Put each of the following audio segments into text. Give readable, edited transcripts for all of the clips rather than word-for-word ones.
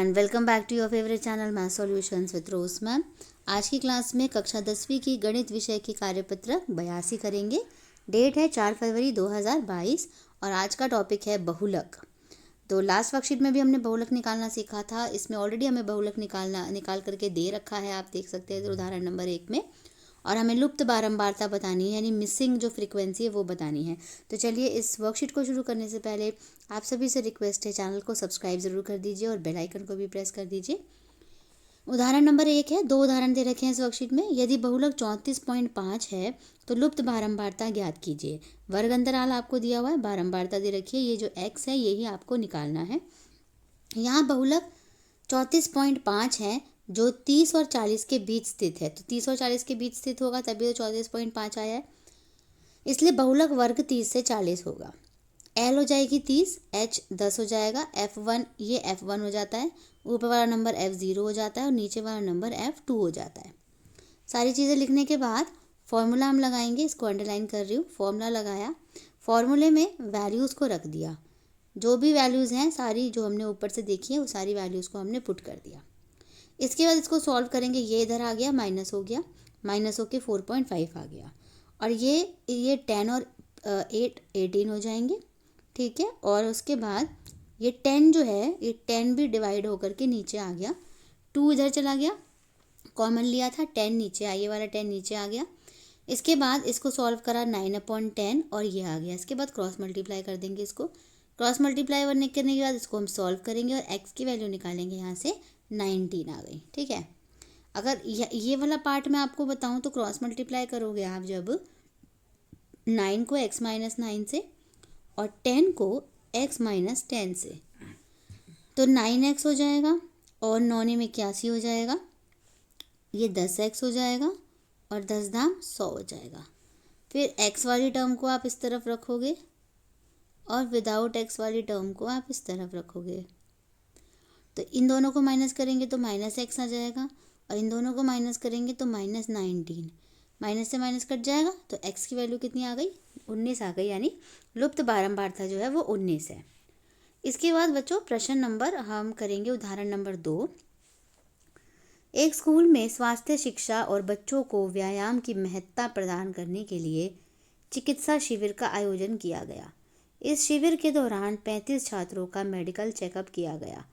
And welcome back to your favourite channel math solutions with Rose ma'am. आज की class में कक्षा 10वीं की गणित विषय की कार्यपत्रक 82 करेंगे। डेट है 4 फरवरी 2022 और आज का टॉपिक है बहुलक। तो लास्ट वर्कशीट में भी हमने बहुलक निकालना सीखा था। इसमें ऑलरेडी हमें बहुलक निकाल करके दे रखा है, आप देख सकते हैं उदाहरण नंबर 1 में। और हमें लुप्त बारंबारता बतानी है, यानी मिसिंग जो फ्रीक्वेंसी है वो बतानी है। तो चलिए इस वर्कशीट को शुरू करने से पहले आप सभी से रिक्वेस्ट है, चैनल को सब्सक्राइब ज़रूर कर दीजिए और बेल आइकन को भी प्रेस कर दीजिए। उदाहरण नंबर 1 है, 2 उदाहरण दे रखे हैं इस वर्कशीट में। यदि बहुलक 34.5 है तो लुप्त बारंबारता ज्ञात कीजिए। वर्ग अंतराल आपको दिया हुआ है, बारंबारता दे रखी है, ये जो x है यही आपको निकालना है। यहाँ बहुलक 34.5 है जो 30 और 40 के बीच स्थित है, तो 30 और 40 के बीच स्थित होगा तभी तो 34.5 आया है। इसलिए बहुलक वर्ग 30 से 40 होगा। L हो जाएगी 30, H 10 हो जाएगा, F1 ये F1 हो जाता है, ऊपर वाला नंबर F0 हो जाता है और नीचे वाला नंबर F2 हो जाता है। सारी चीज़ें लिखने के बाद फॉर्मूला हम लगाएंगे, इसको अंडरलाइन कर रही हूँ। फॉर्मूला लगाया, फॉर्मूले में वैल्यूज़ को रख दिया, जो भी वैल्यूज़ हैं सारी जो हमने ऊपर से देखी है वो सारी वैल्यूज़ को हमने पुट कर दिया। इसके बाद इसको सॉल्व करेंगे, ये इधर आ गया, माइनस हो गया, माइनस होके 4.5 आ गया और ये 10 और 8 18 हो जाएंगे, ठीक है। और उसके बाद ये 10 जो है ये 10 भी डिवाइड होकर के नीचे आ गया, 2 इधर चला गया, कॉमन लिया था, 10 नीचे आ, ये वाला 10 नीचे आ गया। इसके बाद इसको सॉल्व करा 9/10 और ये आ गया। इसके बाद क्रॉस मल्टीप्लाई कर देंगे, इसको क्रॉस मल्टीप्लाई करने के बाद इसको हम सॉल्व करेंगे और x की वैल्यू निकालेंगे, यहाँ से 19 आ गई, ठीक है। अगर ये वाला पार्ट मैं आपको बताऊं तो क्रॉस मल्टीप्लाई करोगे आप जब 9 को x माइनस 9 से और 10 को x माइनस 10 से, तो 9x हो जाएगा और 9 में 81 हो जाएगा, ये 10x हो जाएगा और 10 दाम 100 हो जाएगा। फिर x वाली टर्म को आप इस तरफ रखोगे और विदाउट x वाली टर्म को आप इस तरफ रखोगे, तो इन दोनों को माइनस करेंगे तो माइनस x आ जाएगा और इन दोनों को माइनस करेंगे तो माइनस 19, माइनस से माइनस कट जाएगा तो x की वैल्यू कितनी आ गई, 19 आ गई, यानी लुप्त बारंबारता जो है वो 19 है। इसके बाद बच्चों प्रश्न नंबर हम करेंगे उदाहरण नंबर 2। एक स्कूल में स्वास्थ्य शिक्षा और बच्चों को व्यायाम की महत्ता प्रदान करने के लिए चिकित्सा शिविर का आयोजन किया गया। इस शिविर के दौरान 35 छात्रों का मेडिकल चेकअप किया गया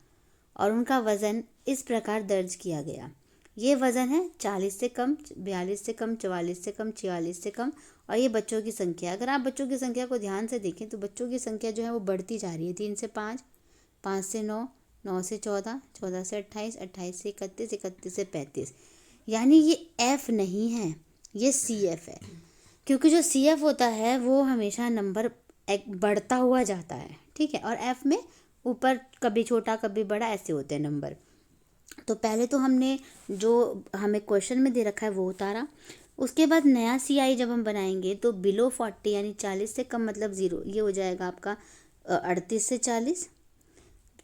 और उनका वज़न इस प्रकार दर्ज किया गया। ये वज़न है 40 से कम, 42 से कम, 44 से कम, 46 से कम और ये बच्चों की संख्या। अगर आप बच्चों की संख्या को ध्यान से देखें तो बच्चों की संख्या जो है वो बढ़ती जा रही है, 3 से 5, 5 से 9, 9 से 14, 14 से 28, 28 से 31, 31 से 35, यानी ये F नहीं है, ये CF है। क्योंकि जो CF होता है वो हमेशा नंबर बढ़ता हुआ जाता है, ठीक है, और F में ऊपर कभी छोटा कभी बड़ा ऐसे होते हैं नंबर। तो पहले तो हमने जो हमें क्वेश्चन में दे रखा है वो उतारा, उसके बाद नया CI जब हम बनाएंगे तो बिलो 40 यानी 40 से कम मतलब 0, ये हो जाएगा आपका 38 से 40,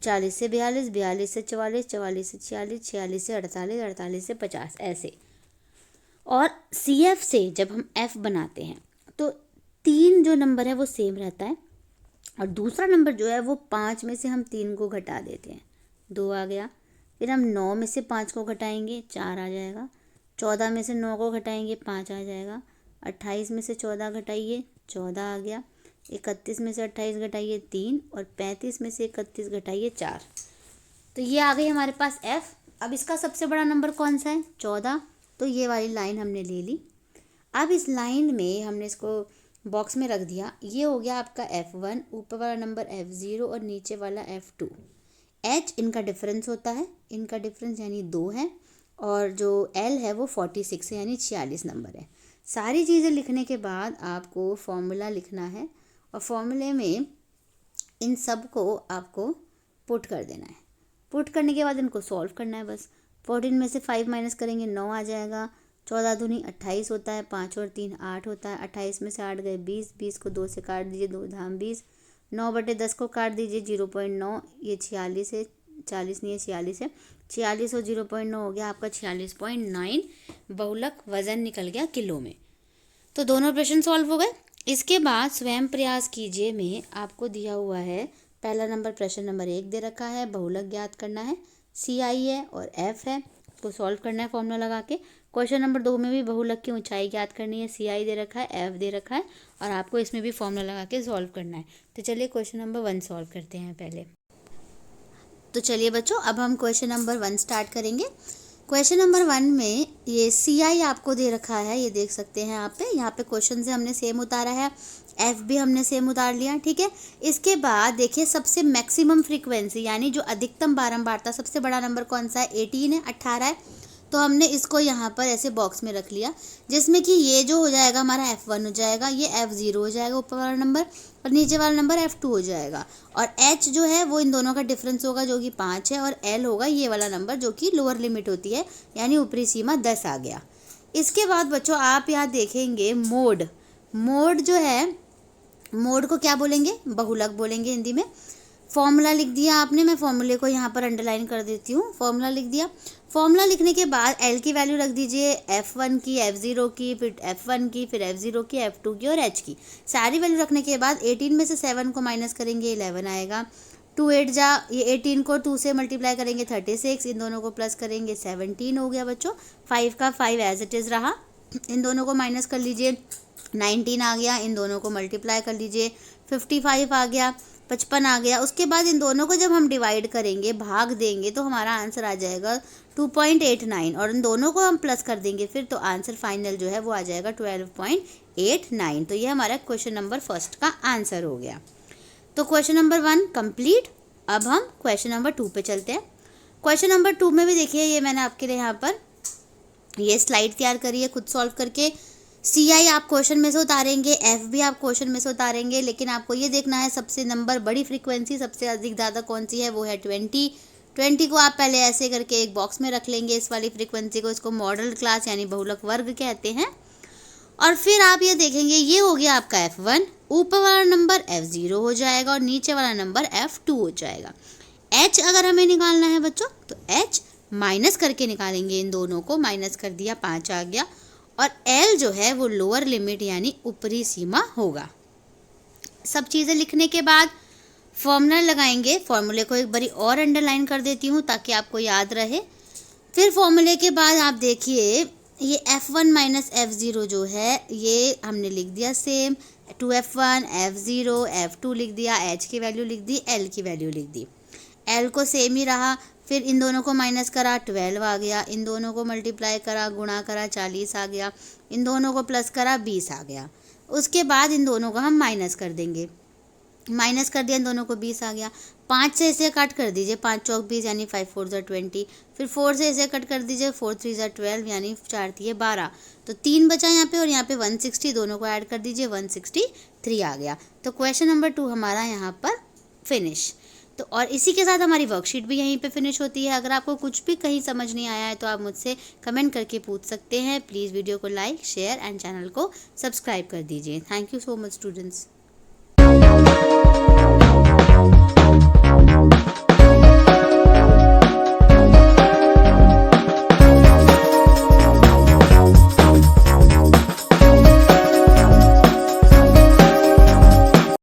40 से 42, 42 से 44, 44 से 46, 46 से 48, 48 से 50 ऐसे। और CF से जब हम F बनाते हैं तो 3 जो नंबर है वो सेम रहता है और दूसरा नंबर जो है वो 5 में से हम 3 को घटा देते हैं, 2 आ गया। फिर हम 9 में से 5 को घटाएंगे, 4 आ जाएगा। 14 में से 9 को घटाएंगे, 5 आ जाएगा। 28 में से 14 घटाइए, 14 आ गया। 31 में से 28 घटाइए, 3 और 35 में से 31 घटाइए, 4। तो ये आ गई हमारे पास F। अब इसका सबसे बड़ा नंबर कौन सा है, 14, तो ये वाली लाइन हमने ले ली। अब इस लाइन में हमने इसको बॉक्स में रख दिया, ये हो गया आपका F1, ऊपर वाला नंबर F0 और नीचे वाला F2। H इनका डिफरेंस होता है, इनका डिफरेंस यानी 2 है और जो L है वो 46 है यानी 46 नंबर है। सारी चीज़ें लिखने के बाद आपको फॉर्मूला लिखना है और फॉर्मूले में इन सब को आपको पुट कर देना है। पुट करने के बाद इनको सॉल्व करना है बस। 14 में से 5 माइनस करेंगे, 9 आ जाएगा। 14 दूनी 28 होता है, 5 और 3 8 होता है। 28 में से 8 गए 20, 20 को 2 से काट दीजिए, 2 धाम 20, 9/10 को काट दीजिए 0.9, ये 46 है, 40 नहीं है 46 है, 46 और 0.9 हो गया आपका 46.9 बहुलक वज़न निकल गया किलो में। तो दोनों प्रश्न सॉल्व हो गए। इसके बाद स्वयं प्रयास कीजिए में आपको दिया हुआ है, पहला नंबर प्रश्न नंबर 1 दे रखा है, बहुलक ज्ञात करना है। CI है और F है, तो सॉल्व करना है फॉर्मूला लगा के। क्वेश्चन नंबर 2 में भी बहुलक की ऊंचाई ज्ञात करनी है, CI दे रखा है, F दे रखा है और आपको इसमें भी फॉर्मूला लगा के सॉल्व करना है। तो चलिए क्वेश्चन नंबर 1 सॉल्व करते हैं पहले। तो चलिए बच्चों, अब हम क्वेश्चन नंबर 1 स्टार्ट करेंगे। क्वेश्चन नंबर 1 में ये CI आपको दे रखा है, ये देख सकते हैं आप पे। यहाँ पे क्वेश्चन से हमने सेम उतारा है, F भी हमने सेम उतार लिया, ठीक है। इसके बाद देखिए सबसे मैक्सिमम फ्रीक्वेंसी यानी जो अधिकतम बारंबारता, सबसे बड़ा नंबर कौन सा है, 18 है, 18 है। तो हमने इसको यहाँ पर ऐसे बॉक्स में रख लिया, जिसमें कि ये जो हो जाएगा हमारा F1 हो जाएगा, ये F0 हो जाएगा ऊपर वाला नंबर, और नीचे वाला नंबर F2 हो जाएगा। और H जो है वो इन दोनों का डिफरेंस होगा जो कि 5 है, और L होगा ये वाला नंबर जो कि लोअर लिमिट होती है, यानी ऊपरी सीमा 10 आ गया। इसके बाद बच्चों आप यहाँ देखेंगे मोड, मोड जो है, मोड को क्या बोलेंगे, बहुलक बोलेंगे हिंदी में। फॉर्मूला लिख दिया आपने, मैं फॉर्मूले को यहाँ पर अंडरलाइन कर देती हूँ। फॉर्मूला लिख दिया, फॉर्मूला लिखने के बाद L की वैल्यू रख दीजिए, F1 की, F0 की, फिर F1 की, फिर F0 की, F2 की और H की। सारी वैल्यू रखने के बाद 18 में से 7 को माइनस करेंगे, 11 आएगा। 2 8 जा, ये 18 को 2 से मल्टीप्लाई करेंगे 36, इन दोनों को प्लस करेंगे 17 हो गया बच्चों। 5 का 5 एज इट इज़ रहा, इन दोनों को माइनस कर लीजिए, 19 आ गया। इन दोनों को मल्टीप्लाई कर लीजिए, 55 आ गया, 55 आ गया। उसके बाद इन दोनों को जब हम डिवाइड करेंगे, भाग देंगे, तो हमारा आंसर आ जाएगा 2.89, और इन दोनों को हम प्लस कर देंगे फिर, तो आंसर फाइनल जो है वो आ जाएगा 12.89। तो ये हमारा क्वेश्चन नंबर 1 का आंसर हो गया। तो क्वेश्चन नंबर 1 कंप्लीट। अब हम क्वेश्चन नंबर 2 पे चलते हैं। क्वेश्चन नंबर 2 में भी देखिए, ये मैंने आपके लिए यहाँ पर ये स्लाइड तैयार करी है खुद सॉल्व करके। CI आप क्वेश्चन में से उतारेंगे, F भी आप क्वेश्चन में से उतारेंगे, लेकिन आपको ये देखना है सबसे नंबर बड़ी फ्रीक्वेंसी सबसे अधिक ज़्यादा कौन सी है, वो है 20। 20 को आप पहले ऐसे करके एक बॉक्स में रख लेंगे, इस वाली फ्रीक्वेंसी को, इसको मॉडल क्लास यानी बहुलक वर्ग कहते हैं। और फिर आप ये देखेंगे, ये हो गया आपका F1, ऊपर वाला नंबर F0 हो जाएगा और नीचे वाला नंबर F2 हो जाएगा। H अगर हमें निकालना है बच्चों, तो H माइनस करके निकालेंगे, इन दोनों को माइनस कर दिया, 5 आ गया। और L जो है वो लोअर लिमिट यानी ऊपरी सीमा होगा। सब चीज़ें लिखने के बाद फॉर्मूला लगाएंगे। फॉर्मूले को एक बारी और अंडरलाइन कर देती हूँ ताकि आपको याद रहे। फिर फॉर्मूले के बाद आप देखिए, ये F1 माइनस F0 जो है ये हमने लिख दिया सेम, 2F1 F0 F2 लिख दिया, H की वैल्यू लिख दी, L की वैल्यू लिख दी। L को सेम ही रहा, फिर इन दोनों को माइनस करा, 12 आ गया। इन दोनों को मल्टीप्लाई करा, गुणा करा, 40 आ गया। इन दोनों को प्लस करा, 20 आ गया। उसके बाद इन दोनों को हम माइनस कर देंगे, माइनस कर दिया, इन दोनों को 20 आ गया। 5 से इसे कट कर दीजिए, 5 चौक 20 यानी 5 4 ज़ा 20। फिर 4 से इसे कट कर दीजिए, 4 3 ज़ा 12 यानी 4 3 12। तो 3 बचा यहाँ पे, और यहाँ पे 160, दोनों को ऐड कर दीजिए, 163 आ गया। तो क्वेश्चन नंबर 2 हमारा यहाँ पर फिनिश। तो और इसी के साथ हमारी वर्कशीट भी यहीं पे फिनिश होती है। अगर आपको कुछ भी कहीं समझ नहीं आया है तो आप मुझसे कमेंट करके पूछ सकते हैं। प्लीज़ वीडियो को लाइक, शेयर एंड चैनल को सब्सक्राइब कर दीजिए। Thank you so much students.